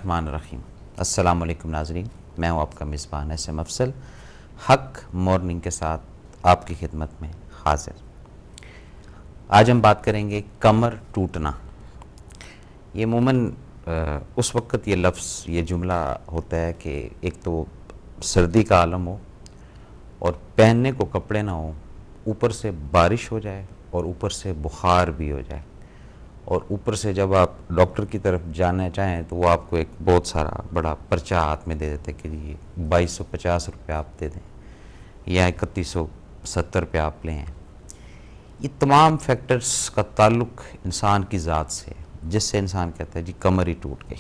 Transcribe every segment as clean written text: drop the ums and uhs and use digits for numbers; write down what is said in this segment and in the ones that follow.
الرحمن الرحیم۔ السلام علیکم ناظرین، میں ہوں آپ کا میزبان SM افضل، حق مارننگ کے ساتھ آپ کی خدمت میں حاضر۔ آج ہم بات کریں گے کمر ٹوٹنا۔ یہ عموماً اس وقت یہ لفظ، یہ جملہ ہوتا ہے کہ ایک تو سردی کا عالم ہو اور پہننے کو کپڑے نہ ہوں، اوپر سے بارش ہو جائے اور اوپر سے بخار بھی ہو جائے، اور اوپر سے جب آپ ڈاکٹر کی طرف جانا چاہیں تو وہ آپ کو ایک بہت سارا بڑا پرچہ ہاتھ میں دے دیتے کہ جی 2250 روپے آپ دے دیں یا 3170 روپے آپ لیں۔ یہ تمام فیکٹرز کا تعلق انسان کی ذات سے ہے، جس سے انسان کہتا ہے جی کمر ہی ٹوٹ گئی۔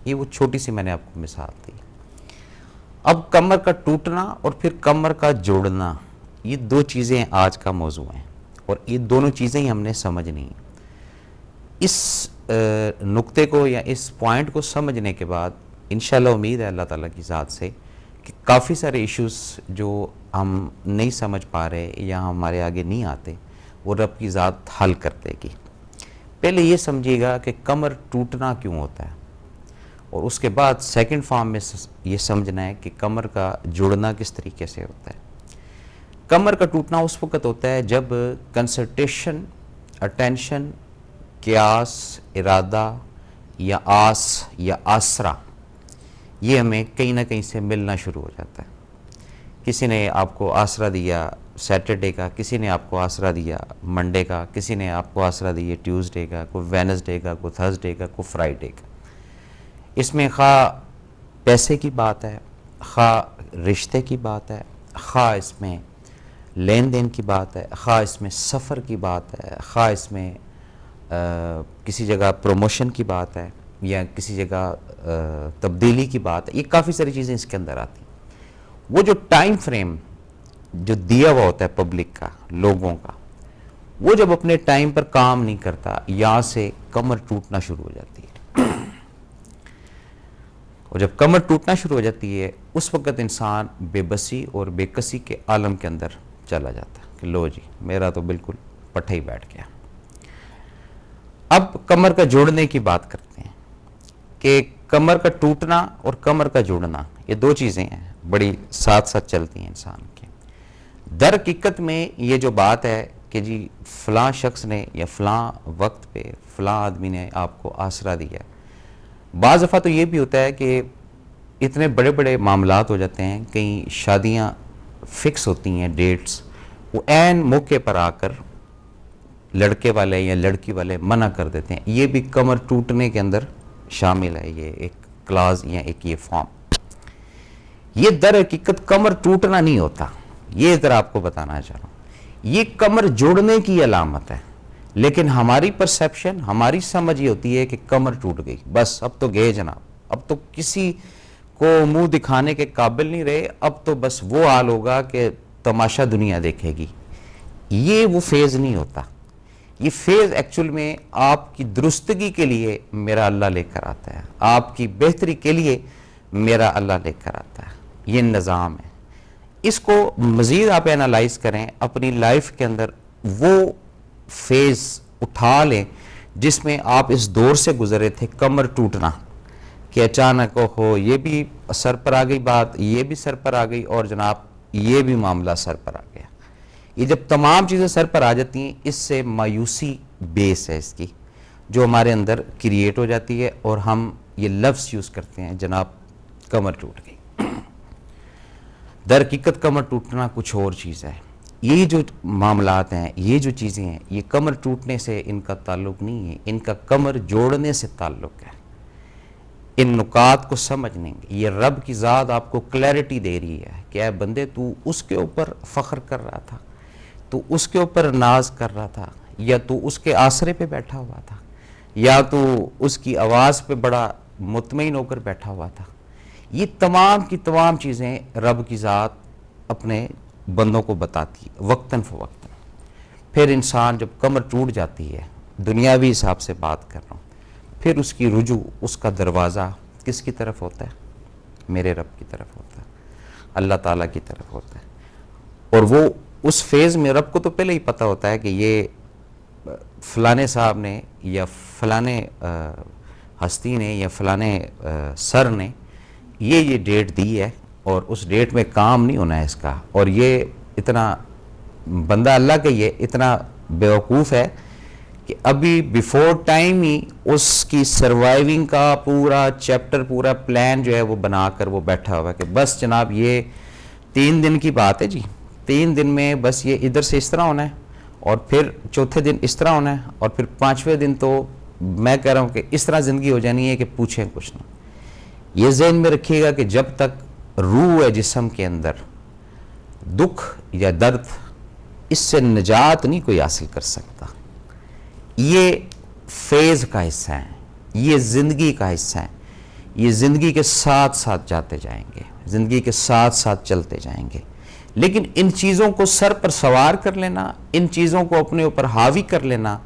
یہ وہ چھوٹی سی میں نے آپ کو مثال دی۔ اب کمر کا ٹوٹنا اور پھر کمر کا جوڑنا، یہ دو چیزیں آج کا موضوع ہیں، اور یہ دونوں چیزیں ہی ہم نے سمجھنی ہیں۔ اس نقطے کو یا اس پوائنٹ کو سمجھنے کے بعد انشاءاللہ امید ہے اللہ تعالیٰ کی ذات سے کہ کافی سارے ایشوز جو ہم نہیں سمجھ پا رہے یا ہمارے آگے نہیں آتے، وہ رب کی ذات حل کر دے گی۔ پہلے یہ سمجھیے گا کہ کمر ٹوٹنا کیوں ہوتا ہے، اور اس کے بعد سیکنڈ فارم میں یہ سمجھنا ہے کہ کمر کا جڑنا کس طریقے سے ہوتا ہے۔ کمر کا ٹوٹنا اس وقت ہوتا ہے جب کنسنٹریشن، اٹینشن، قیاس، ارادہ یا آس یا آسرا، یہ ہمیں کہیں نہ کہیں سے ملنا شروع ہو جاتا ہے۔ کسی نے آپ کو آسرا دیا سیٹرڈے کا، کسی نے آپ کو آسرا دیا منڈے کا، کسی نے آپ کو آسرا دیا ٹیوزڈے کا، کوئی وینسڈے کا، کوئی تھرسڈے کا، کوئی فرائیڈے کا۔ اس میں خواہ پیسے کی بات ہے، خواہ رشتے کی بات ہے، خواہ اس میں لین دین کی بات ہے، خواہ اس میں سفر کی بات ہے، خواہ اس میں کسی جگہ پروموشن کی بات ہے یا کسی جگہ تبدیلی کی بات ہے۔ یہ کافی ساری چیزیں اس کے اندر آتی ہیں۔ وہ جو ٹائم فریم جو دیا ہوا ہوتا ہے پبلک کا، لوگوں کا، وہ جب اپنے ٹائم پر کام نہیں کرتا، یہاں سے کمر ٹوٹنا شروع ہو جاتی ہے۔ اور جب کمر ٹوٹنا شروع ہو جاتی ہے، اس وقت انسان بے بسی اور بے کسی کے عالم کے اندر چلا جاتا ہے کہ لو جی میرا تو بالکل پٹھا ہی بیٹھ گیا۔ اب کمر کا جوڑنے کی بات کرتے ہیں کہ کمر کا ٹوٹنا اور کمر کا جوڑنا یہ دو چیزیں ہیں، بڑی ساتھ ساتھ چلتی ہیں انسان کے۔ در حقیقت میں یہ جو بات ہے کہ جی فلاں شخص نے یا فلاں وقت پہ فلاں آدمی نے آپ کو آسرا دیا، بعض دفعہ تو یہ بھی ہوتا ہے کہ اتنے بڑے بڑے معاملات ہو جاتے ہیں، کئی شادیاں فکس ہوتی ہیں ڈیٹس، وہ عین موقع پر آ کر لڑکے والے یا لڑکی والے منع کر دیتے ہیں۔ یہ بھی کمر ٹوٹنے کے اندر شامل ہے، یہ ایک کلاز یا ایک یہ فارم۔ یہ در حقیقت کمر ٹوٹنا نہیں ہوتا، یہ ذرا آپ کو بتانا چاہ رہا ہوں، یہ کمر جوڑنے کی علامت ہے۔ لیکن ہماری پرسیپشن، ہماری سمجھ یہ ہوتی ہے کہ کمر ٹوٹ گئی، بس اب تو گئے جناب، اب تو کسی کو منہ دکھانے کے قابل نہیں رہے، اب تو بس وہ حال ہوگا کہ تماشا دنیا دیکھے گی۔ یہ وہ فیز نہیں ہوتا۔ یہ فیز ایکچول میں آپ کی درستگی کے لیے میرا اللہ لے کر آتا ہے، آپ کی بہتری کے لیے میرا اللہ لے کر آتا ہے۔ یہ نظام ہے۔ اس کو مزید آپ اینالائز کریں اپنی لائف کے اندر، وہ فیز اٹھا لیں جس میں آپ اس دور سے گزرے تھے، کمر ٹوٹنا، کہ اچانک ہو یہ بھی سر پر آ گئی بات، یہ بھی سر پر آ گئی، اور جناب یہ بھی معاملہ سر پر آ گیا۔ یہ جب تمام چیزیں سر پر آ جاتی ہیں، اس سے مایوسی بیس ہے اس کی، جو ہمارے اندر کریٹ ہو جاتی ہے، اور ہم یہ لفظ یوز کرتے ہیں جناب کمر ٹوٹ گئی۔ در حقیقت کمر ٹوٹنا کچھ اور چیز ہے۔ یہ جو معاملات ہیں، یہ جو چیزیں ہیں، یہ کمر ٹوٹنے سے ان کا تعلق نہیں ہے، ان کا کمر جوڑنے سے تعلق ہے۔ ان نکات کو سمجھنے گے، یہ رب کی ذات آپ کو کلیئرٹی دے رہی ہے کہ اے بندے، تو اس کے اوپر فخر کر رہا تھا، تو اس کے اوپر ناز کر رہا تھا، یا تو اس کے آسرے پہ بیٹھا ہوا تھا، یا تو اس کی آواز پہ بڑا مطمئن ہو کر بیٹھا ہوا تھا۔ یہ تمام کی تمام چیزیں رب کی ذات اپنے بندوں کو بتاتی ہے وقتاً فوقتاً۔ پھر انسان جب کمر ٹوٹ جاتی ہے، دنیاوی حساب سے بات کر رہا ہوں، پھر اس کی رجوع، اس کا دروازہ کس کی طرف ہوتا ہے؟ میرے رب کی طرف ہوتا ہے، اللہ تعالیٰ کی طرف ہوتا ہے۔ اور وہ اس فیز میں رب کو تو پہلے ہی پتہ ہوتا ہے کہ یہ فلانے صاحب نے یا فلانے ہستی نے یا فلانے سر نے یہ ڈیٹ دی ہے اور اس ڈیٹ میں کام نہیں ہونا ہے اس کا، اور یہ اتنا بندہ اللہ کا یہ اتنا بیوقوف ہے کہ ابھی بیفور ٹائم ہی اس کی سروائیونگ کا پورا چیپٹر، پورا پلان جو ہے وہ بنا کر وہ بیٹھا ہوا ہے کہ بس جناب یہ 3 دن کی بات ہے جی، 3 دن میں بس یہ ادھر سے اس طرح ہونا ہے، اور پھر چوتھے دن اس طرح ہونا ہے، اور پھر 5ویں دن تو میں کہہ رہا ہوں کہ اس طرح زندگی ہو جانی ہے کہ پوچھیں کچھ نہ۔ یہ ذہن میں رکھیے گا کہ جب تک روح ہے جسم کے اندر، دکھ یا درد اس سے نجات نہیں کوئی حاصل کر سکتا۔ یہ فیز کا حصہ ہے، یہ زندگی کا حصہ ہے، یہ زندگی کے ساتھ ساتھ جاتے جائیں گے، زندگی کے ساتھ ساتھ چلتے جائیں گے، لیکن ان چیزوں کو سر پر سوار کر لینا، ان چیزوں کو اپنے اوپر حاوی کر لینا،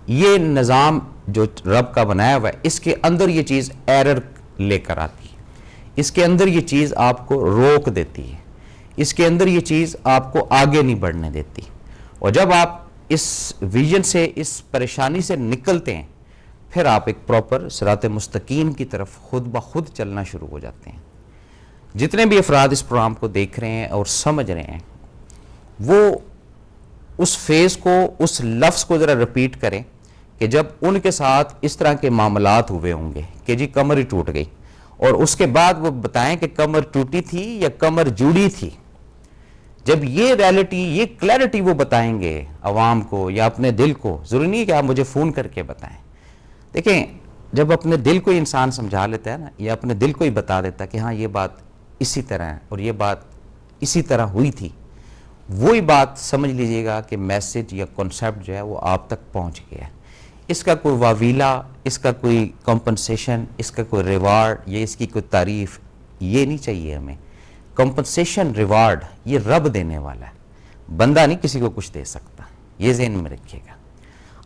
یہ نظام جو رب کا بنایا ہوا ہے، اس کے اندر یہ چیز ایرر لے کر آتی ہے، اس کے اندر یہ چیز آپ کو روک دیتی ہے، اس کے اندر یہ چیز آپ کو آگے نہیں بڑھنے دیتی، اور جب آپ اس ویژن سے، اس پریشانی سے نکلتے ہیں، پھر آپ ایک پراپر صراط مستقیم کی طرف خود بخود چلنا شروع ہو جاتے ہیں۔ جتنے بھی افراد اس پروگرام کو دیکھ رہے ہیں اور سمجھ رہے ہیں، وہ اس فیز کو، اس لفظ کو ذرا ریپیٹ کریں کہ جب ان کے ساتھ اس طرح کے معاملات ہوئے ہوں گے کہ جی کمر ہی ٹوٹ گئی، اور اس کے بعد وہ بتائیں کہ کمر ٹوٹی تھی یا کمر جڑی تھی۔ جب یہ ریالٹی، یہ کلیئرٹی وہ بتائیں گے عوام کو یا اپنے دل کو، ضروری نہیں ہے کہ آپ مجھے فون کر کے بتائیں۔ دیکھیں، جب اپنے دل کو انسان سمجھا لیتا ہے نا، یا اپنے دل کو ہی بتا دیتا ہے کہ ہاں یہ بات اسی طرح ہے اور یہ بات اسی طرح ہوئی تھی، وہی بات سمجھ لیجئے گا کہ میسج یا کنسیپٹ جو ہے وہ آپ تک پہنچ گیا ہے۔ اس کا کوئی واویلا، اس کا کوئی کمپنسیشن، اس کا کوئی ریوارڈ یا اس کی کوئی تعریف یہ نہیں چاہیے ہمیں۔ کمپنسیشن، ریوارڈ یہ رب دینے والا ہے، بندہ نہیں کسی کو کچھ دے سکتا، یہ ذہن میں رکھیے گا۔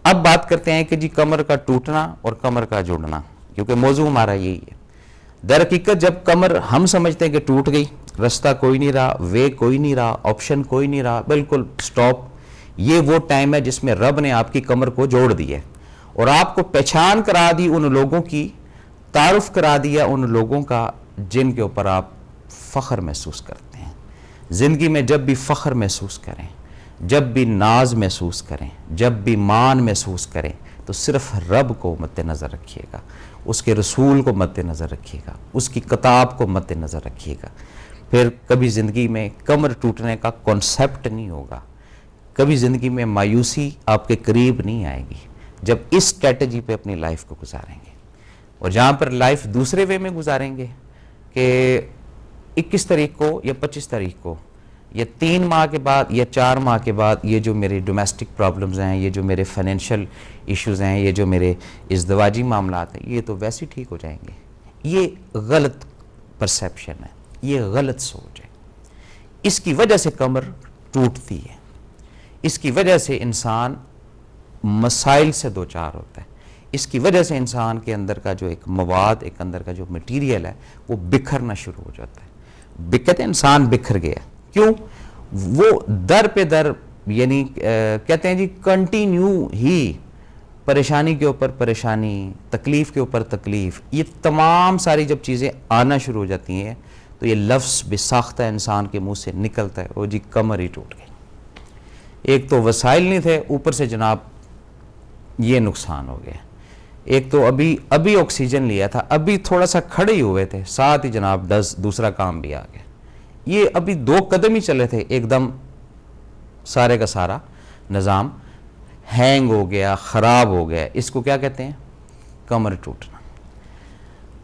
اب بات کرتے ہیں کہ جی کمر کا ٹوٹنا اور کمر کا جڑنا، کیونکہ موضوع ہمارا یہی ہے۔ در حقیقت جب کمر ہم سمجھتے ہیں کہ ٹوٹ گئی، رستہ کوئی نہیں رہا، وے کوئی نہیں رہا، آپشن کوئی نہیں رہا، بالکل سٹاپ، یہ وہ ٹائم ہے جس میں رب نے آپ کی کمر کو جوڑ دیا اور آپ کو پہچان کرا دی ان لوگوں کی، تعارف کرا دیا ان لوگوں کا جن کے اوپر آپ فخر محسوس کرتے ہیں۔ زندگی میں جب بھی فخر محسوس کریں، جب بھی ناز محسوس کریں، جب بھی مان محسوس کریں، تو صرف رب کو مد نظر رکھیے گا، اس کے رسول کو مد نظر رکھیے گا، اس کی کتاب کو مد نظر رکھیے گا۔ پھر کبھی زندگی میں کمر ٹوٹنے کا کنسیپٹ نہیں ہوگا، کبھی زندگی میں مایوسی آپ کے قریب نہیں آئے گی جب اس اسٹریٹجی پہ اپنی لائف کو گزاریں گے۔ اور جہاں پر لائف دوسرے وے میں گزاریں گے کہ 21 تاریخ کو یا 25 تاریخ کو یا 3 ماہ کے بعد یا 4 ماہ کے بعد یہ جو میرے ڈومیسٹک پرابلمز ہیں، یہ جو میرے فائنینشیل ایشوز ہیں، یہ جو میرے ازدواجی معاملات ہیں، یہ تو ویسے ٹھیک ہو جائیں گے۔ یہ غلط پرسیپشن ہے، یہ غلط سوچ ہے۔ اس کی وجہ سے کمر ٹوٹتی ہے، اس کی وجہ سے انسان مسائل سے دوچار ہوتا ہے، اس کی وجہ سے انسان کے اندر کا جو ایک مواد، ایک اندر کا جو مٹیریل ہے وہ بکھرنا شروع ہو جاتا ہے۔ کہتے ہیں انسان بکھر گیا، کیوں؟ وہ در پہ در، یعنی کہتے ہیں جی کنٹینیو ہی پریشانی کے اوپر پریشانی، تکلیف کے اوپر تکلیف، یہ تمام ساری جب چیزیں آنا شروع ہو جاتی ہیں تو یہ لفظ بے ساختہ انسان کے منہ سے نکلتا ہے، وہ جی کمر ہی ٹوٹ گئی۔ ایک تو وسائل نہیں تھے، اوپر سے جناب یہ نقصان ہو گیا۔ ایک تو ابھی آکسیجن لیا تھا، ابھی تھوڑا سا کھڑے ہی ہوئے تھے، ساتھ ہی جناب دوسرا کام بھی آ گیا۔ یہ ابھی 2 قدم ہی چلے تھے، ایک دم سارے کا سارا نظام ہینگ ہو گیا، خراب ہو گیا۔ اس کو کیا کہتے ہیں؟ کمر ٹوٹنا۔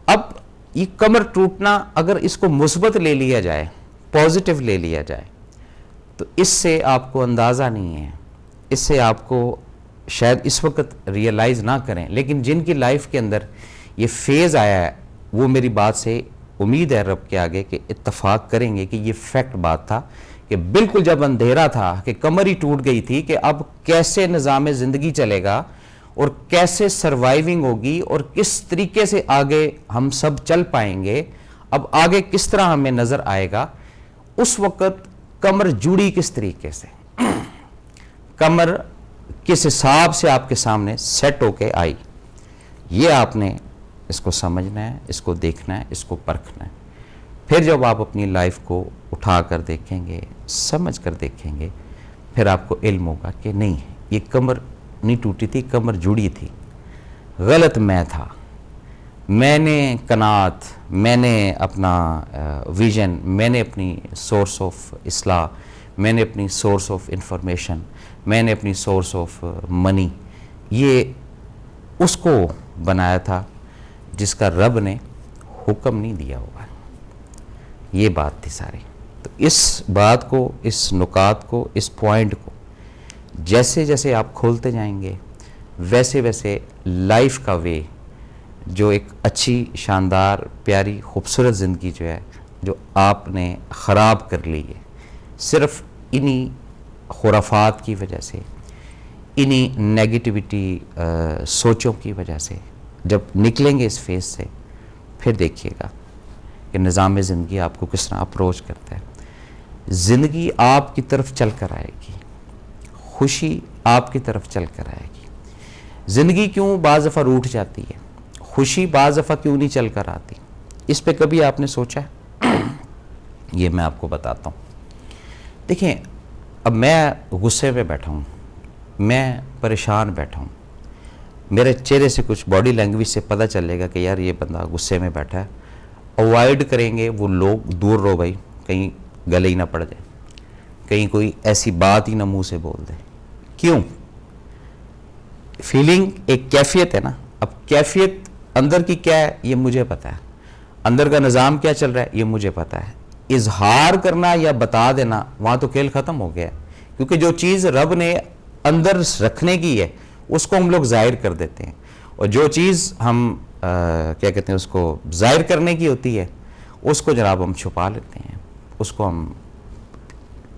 اب یہ کمر ٹوٹنا اگر اس کو مثبت لے لیا جائے، پازیٹیو لے لیا جائے، تو اس سے آپ کو اندازہ نہیں ہے، اس سے آپ کو شاید اس وقت ریئلائز نہ کریں، لیکن جن کی لائف کے اندر یہ فیز آیا ہے وہ میری بات سے امید ہے رب کے آگے کہ اتفاق کریں گے کہ یہ فیکٹ بات تھا کہ بالکل جب اندھیرا تھا کہ کمر ہی ٹوٹ گئی تھی کہ اب کیسے نظام زندگی چلے گا اور کیسے سروائیونگ ہوگی اور کس طریقے سے آگے ہم سب چل پائیں گے، اب آگے کس طرح ہمیں نظر آئے گا۔ اس وقت کمر جڑی کس طریقے سے، کمر کس حساب سے آپ کے سامنے سیٹ ہو کے آئی، یہ آپ نے اس کو سمجھنا ہے، اس کو دیکھنا ہے، اس کو پرکھنا ہے. پھر جب آپ اپنی لائف کو اٹھا کر دیکھیں گے، سمجھ کر دیکھیں گے، پھر آپ کو علم ہوگا کہ نہیں، یہ کمر نہیں ٹوٹی تھی، کمر جڑی تھی. غلط میں تھا، میں نے قناعت، میں نے اپنا ویژن، میں نے اپنی سورس آف اصلاح، میں نے اپنی سورس آف انفارمیشن، میں نے اپنی سورس آف منی، یہ اس کو بنایا تھا جس کا رب نے حکم نہیں دیا ہوا. یہ بات تھی ساری. تو اس بات کو، اس نکات کو، اس پوائنٹ کو جیسے جیسے آپ کھولتے جائیں گے، ویسے ویسے لائف کا وے، جو ایک اچھی، شاندار، پیاری، خوبصورت زندگی جو ہے، جو آپ نے خراب کر لی ہے صرف انہی خرافات کی وجہ سے، انہی نیگیٹیوٹی سوچوں کی وجہ سے، جب نکلیں گے اس فیز سے، پھر دیکھیے گا کہ نظام زندگی آپ کو کس طرح اپروچ کرتا ہے. زندگی آپ کی طرف چل کر آئے گی، خوشی آپ کی طرف چل کر آئے گی. زندگی کیوں بعض دفعہ روٹھ جاتی ہے، خوشی بعض دفعہ کیوں نہیں چل کر آتی، اس پہ کبھی آپ نے سوچا ہے؟ یہ میں آپ کو بتاتا ہوں. دیکھیں، اب میں غصے میں بیٹھا ہوں، میں پریشان بیٹھا ہوں، میرے چہرے سے کچھ باڈی لینگویج سے پتہ چلے گا کہ یار یہ بندہ غصے میں بیٹھا ہے. اوائڈ کریں گے وہ لوگ، دور رہو بھائی، کہیں گلے ہی نہ پڑ جائے، کہیں کوئی ایسی بات ہی نہ منہ سے بول دے. کیوں؟ فیلنگ ایک کیفیت ہے نا. اب کیفیت اندر کی کیا ہے یہ مجھے پتا ہے، اندر کا نظام کیا چل رہا ہے یہ مجھے پتا ہے. اظہار کرنا یا بتا دینا، وہاں تو کھیل ختم ہو گیا ہے. کیونکہ جو چیز رب نے اندر رکھنے کی ہے اس کو ہم لوگ ظاہر کر دیتے ہیں، اور جو چیز ہم کیا کہتے ہیں اس کو ظاہر کرنے کی ہوتی ہے اس کو جناب ہم چھپا لیتے ہیں، اس کو ہم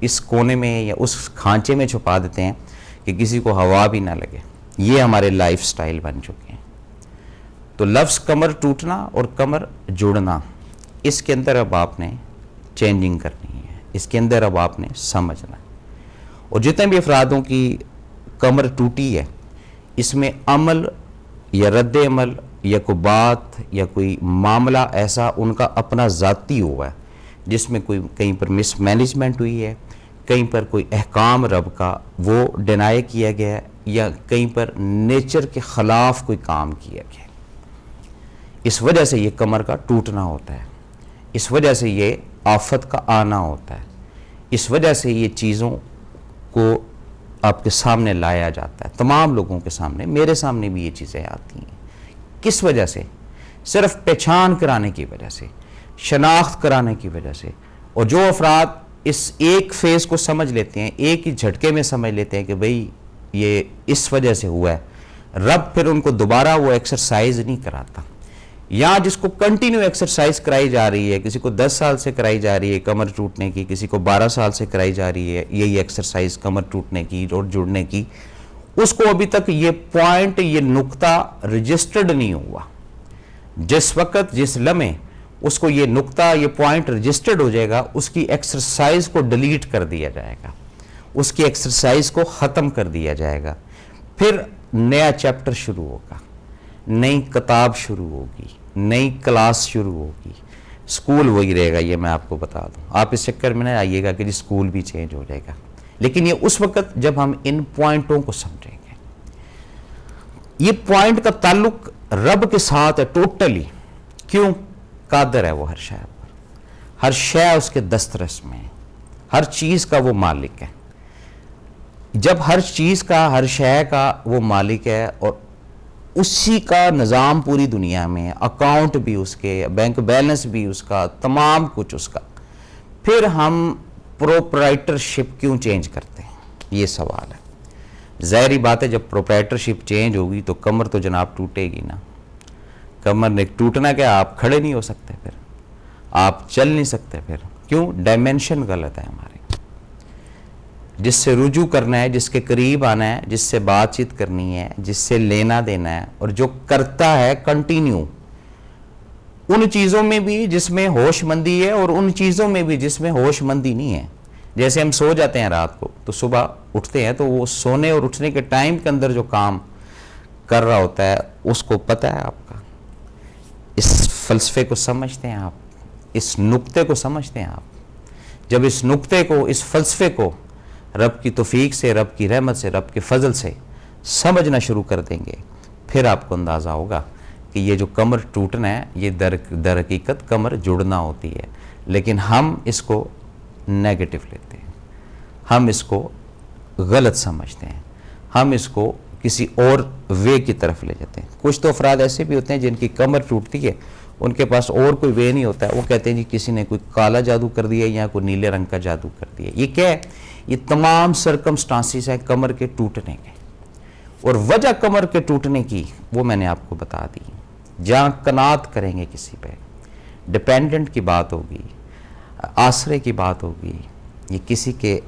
اس کونے میں یا اس کھانچے میں چھپا دیتے ہیں کہ کسی کو ہوا بھی نہ لگے. یہ ہمارے لائف سٹائل بن چکے ہیں. تو لفظ کمر ٹوٹنا اور کمر جڑنا، اس کے اندر اب آپ نے چینجنگ کرنی ہے، اس کے اندر اب آپ نے سمجھنا ہے. اور جتنے بھی افرادوں کی کمر ٹوٹی ہے، اس میں عمل یا رد عمل یا کوئی بات یا کوئی معاملہ ایسا ان کا اپنا ذاتی ہوا ہے جس میں کوئی کہیں پر مس مینجمنٹ ہوئی ہے، کہیں پر کوئی احکام رب کا وہ ڈینائی کیا گیا ہے، یا کہیں پر نیچر کے خلاف کوئی کام کیا گیا. اس وجہ سے یہ کمر کا ٹوٹنا ہوتا ہے، اس وجہ سے یہ آفت کا آنا ہوتا ہے، اس وجہ سے یہ چیزوں کو آپ کے سامنے لایا جاتا ہے. تمام لوگوں کے سامنے، میرے سامنے بھی یہ چیزیں آتی ہیں. کس وجہ سے؟ صرف پہچان کرانے کی وجہ سے، شناخت کرانے کی وجہ سے. اور جو افراد اس ایک فیز کو سمجھ لیتے ہیں، ایک ہی جھٹکے میں سمجھ لیتے ہیں کہ بھئی یہ اس وجہ سے ہوا ہے، رب پھر ان کو دوبارہ وہ ایکسرسائز نہیں کراتا. یا جس کو کنٹینیو ایکسرسائز کرائی جا رہی ہے، کسی کو 10 سال سے کرائی جا رہی ہے کمر ٹوٹنے کی، کسی کو 12 سال سے کرائی جا رہی ہے یہی ایکسرسائز کمر ٹوٹنے کی اور جڑنے کی، اس کو ابھی تک یہ پوائنٹ، یہ نقطہ رجسٹرڈ نہیں ہوا. جس وقت، جس لمحے اس کو یہ نقطہ، یہ پوائنٹ رجسٹرڈ ہو جائے گا، اس کی ایکسرسائز کو ڈیلیٹ کر دیا جائے گا، اس کی ایکسرسائز کو ختم کر دیا جائے گا. پھر نیا چیپٹر شروع ہوگا، نئی کتاب شروع ہوگی، نئی کلاس شروع ہوگی. سکول وہی رہے گا، یہ میں آپ کو بتا دوں. آپ اس چکر میں نہ آئیے گا کہ جی سکول بھی چینج ہو جائے گا، لیکن یہ اس وقت جب ہم ان پوائنٹوں کو سمجھیں گے. یہ پوائنٹ کا تعلق رب کے ساتھ ہے ٹوٹلی. کیوں؟ قادر ہے وہ ہر شے پر، ہر شے اس کے دسترس میں ہے، ہر چیز کا وہ مالک ہے. جب ہر چیز کا، ہر شے کا وہ مالک ہے اور اسی کا نظام پوری دنیا میں، اکاؤنٹ بھی اس کے، بینک بیلنس بھی اس کا، تمام کچھ اس کا، پھر ہم پروپرائٹرشپ کیوں چینج کرتے ہیں؟ یہ سوال ہے. ظاہری بات ہے جب پروپرائٹرشپ چینج ہوگی تو کمر تو جناب ٹوٹے گی نا. کمر نے ٹوٹنا کیا، آپ کھڑے نہیں ہو سکتے، پھر آپ چل نہیں سکتے. پھر کیوں؟ ڈائمینشن غلط ہے ہمارے. جس سے رجوع کرنا ہے، جس کے قریب آنا ہے، جس سے بات چیت کرنی ہے، جس سے لینا دینا ہے، اور جو کرتا ہے کنٹینیو، ان چیزوں میں بھی جس میں ہوش مندی ہے اور ان چیزوں میں بھی جس میں ہوش مندی نہیں ہے. جیسے ہم سو جاتے ہیں رات کو تو صبح اٹھتے ہیں تو وہ سونے اور اٹھنے کے ٹائم کے اندر جو کام کر رہا ہوتا ہے اس کو پتہ ہے آپ کا. اس فلسفے کو سمجھتے ہیں آپ؟ اس نقطے کو سمجھتے ہیں آپ؟ جب اس نقطے کو، اس فلسفے کو رب کی توفیق سے، رب کی رحمت سے، رب کے فضل سے سمجھنا شروع کر دیں گے، پھر آپ کو اندازہ ہوگا کہ یہ جو کمر ٹوٹنا ہے یہ در حقیقت کمر جڑنا ہوتی ہے، لیکن ہم اس کو نیگیٹو لیتے ہیں، ہم اس کو غلط سمجھتے ہیں، ہم اس کو کسی اور وے کی طرف لے جاتے ہیں۔ کچھ تو افراد ایسے بھی ہوتے ہیں جن کی کمر ٹوٹتی ہے، ان کے پاس اور کوئی وے نہیں ہوتا ہے، وہ کہتے ہیں جی کسی نے کوئی کالا جادو کر دیا یا کوئی نیلے رنگ کا جادو کر دیا۔ یہ کیا ہے؟ یہ تمام سرکمسٹانسز ہیں کمر کے ٹوٹنے کے، اور وجہ کمر کے ٹوٹنے کی وہ میں نے آپ کو بتا دی۔ جہاں قناعت کریں گے کسی پہ، ڈیپینڈنٹ کی بات ہوگی، آسرے کی بات ہوگی، یہ کسی کے